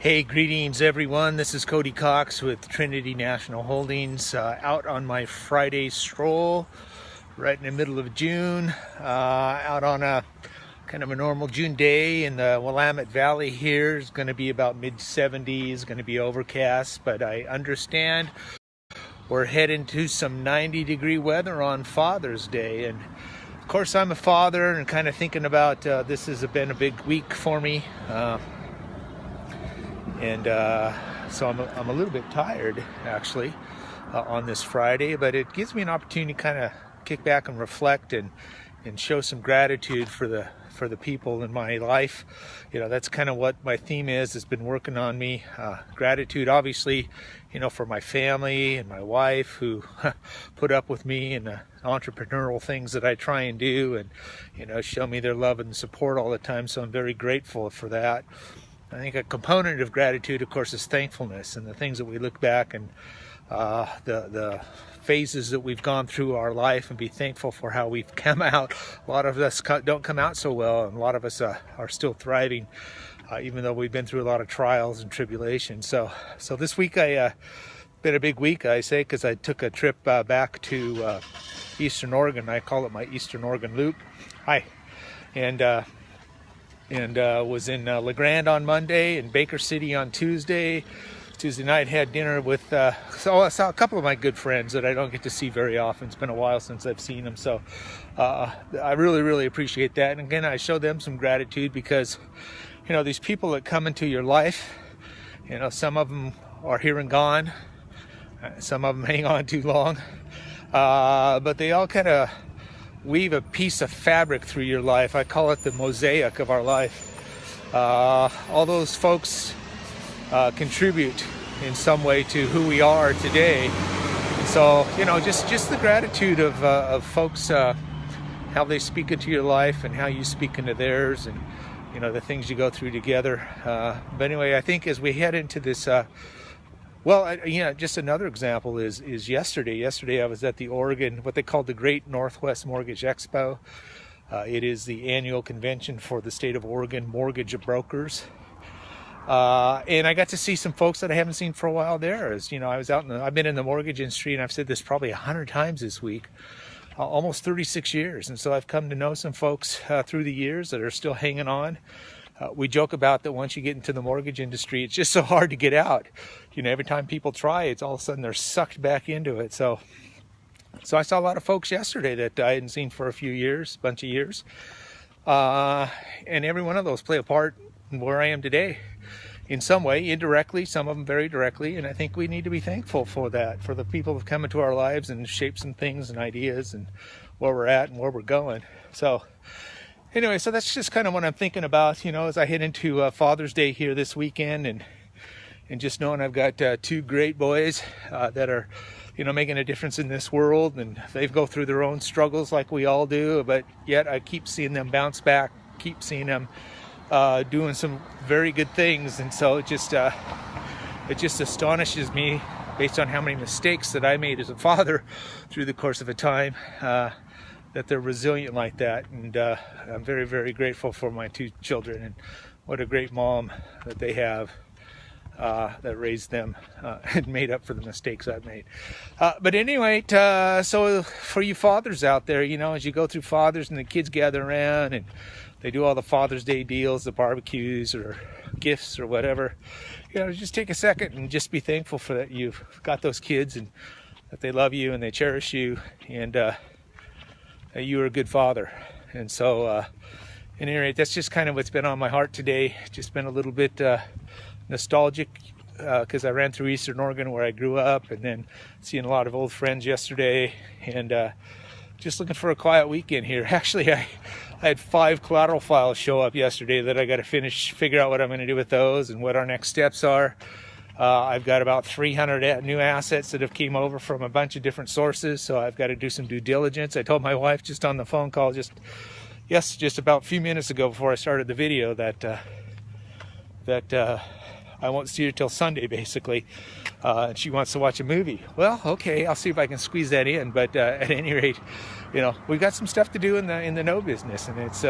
Hey, greetings everyone. This is Cody Cox with Trinity National Holdings, out on my Friday stroll right in the middle of June, out on a kind of a normal June day in the Willamette Valley here. It's going to be about mid-70s, going to be overcast, but I understand we're heading to some 90-degree weather on Father's Day. And of course I'm a father and kind of thinking about this has been a big week for me. So I'm a little bit tired actually on this Friday, but it gives me an opportunity to kind of kick back and reflect and show some gratitude for the people in my life. You know, that's kind of what my theme is. It's been working on me. Gratitude, obviously, you know, for my family and my wife who put up with me and the entrepreneurial things that I try and do, and you know, show me their love and support all the time. So I'm very grateful for that. I think a component of gratitude, of course, is thankfulness, and the things that we look back and the phases that we've gone through our life and be thankful for how we've come out. A lot of us don't come out so well, and a lot of us are still thriving, even though we've been through a lot of trials and tribulations. So this week been a big week, I say, because I took a trip back to Eastern Oregon. I call it my Eastern Oregon loop. Hi. And was in La Grande on Monday and Baker City on Tuesday. Tuesday night had dinner with so I saw a couple of my good friends that I don't get to see very often. It's been a while since I've seen them, so I really appreciate that. And again, I show them some gratitude because, you know, these people that come into your life, you know, some of them are here and gone, some of them hang on too long, but they all kind of weave a piece of fabric through your life. I call it the mosaic of our life. All those folks contribute in some way to who we are today. So, you know, just the gratitude of folks, how they speak into your life and how you speak into theirs, and you know, the things you go through together. But anyway, I think as we head into this just another example is yesterday. Yesterday I was at the Oregon, what they call the Great Northwest Mortgage Expo. It is the annual convention for the state of Oregon mortgage brokers. And I got to see some folks that I haven't seen for a while there. As you know, I've been in the mortgage industry, and I've said this probably 100 times this week, almost 36 years. And so I've come to know some folks through the years that are still hanging on. We joke about that once you get into the mortgage industry, it's just so hard to get out. You know, every time people try, it's all of a sudden they're sucked back into it. So I saw a lot of folks yesterday that I hadn't seen for a bunch of years. And every one of those play a part in where I am today in some way, indirectly, some of them very directly. And I think we need to be thankful for that, for the people who've come into our lives and shaped some things and ideas and where we're at and where we're going. So anyway, so that's just kind of what I'm thinking about, you know, as I head into Father's Day here this weekend, and just knowing I've got two great boys that are, you know, making a difference in this world, and they go through their own struggles like we all do, but yet I keep seeing them bounce back, keep seeing them doing some very good things. And so it just astonishes me, based on how many mistakes that I made as a father through the course of a time, that they're resilient like that. And I'm very grateful for my two children, and what a great mom that they have that raised them and made up for the mistakes I've made. But anyway, so for you fathers out there, you know, as you go through Fathers and the kids gather around and they do all the Father's Day deals, the barbecues or gifts or whatever, you know, just take a second and just be thankful for that you've got those kids, and that they love you and they cherish you, and you are a good father. And so at any rate, that's just kind of what's been on my heart today. Just been a little bit nostalgic because I ran through Eastern Oregon where I grew up, and then seeing a lot of old friends yesterday, and just looking for a quiet weekend here. Actually, I had 5 collateral files show up yesterday that I got to figure out what I'm going to do with those and what our next steps are. I've got about 300 new assets that have came over from a bunch of different sources, so I've got to do some due diligence. I told my wife just on the phone call just about a few minutes ago before I started the video that I won't see her till Sunday, basically. And she wants to watch a movie. Well, okay, I'll see if I can squeeze that in. But at any rate, you know, we've got some stuff to do in the no business, and it's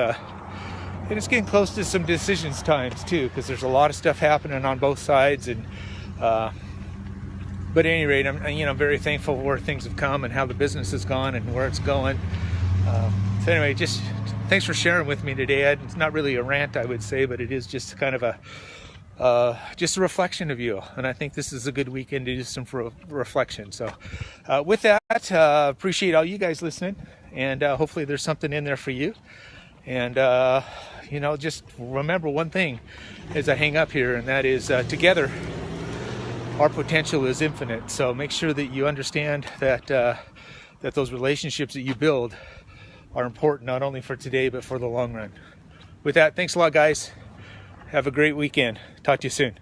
And it's getting close to some decisions times too, because there's a lot of stuff happening on both sides. And but at any rate, I'm very thankful for where things have come and how the business has gone and where it's going. So anyway, just thanks for sharing with me today, Ed. It's not really a rant, I would say, but it is just kind of just a reflection of you. And I think this is a good weekend to do some reflection. So with that, appreciate all you guys listening, and hopefully there's something in there for you. And just remember one thing as I hang up here, and that is together our potential is infinite. So make sure that you understand that that those relationships that you build are important, not only for today but for the long run. With that, thanks a lot, guys. Have a great weekend. Talk to you soon.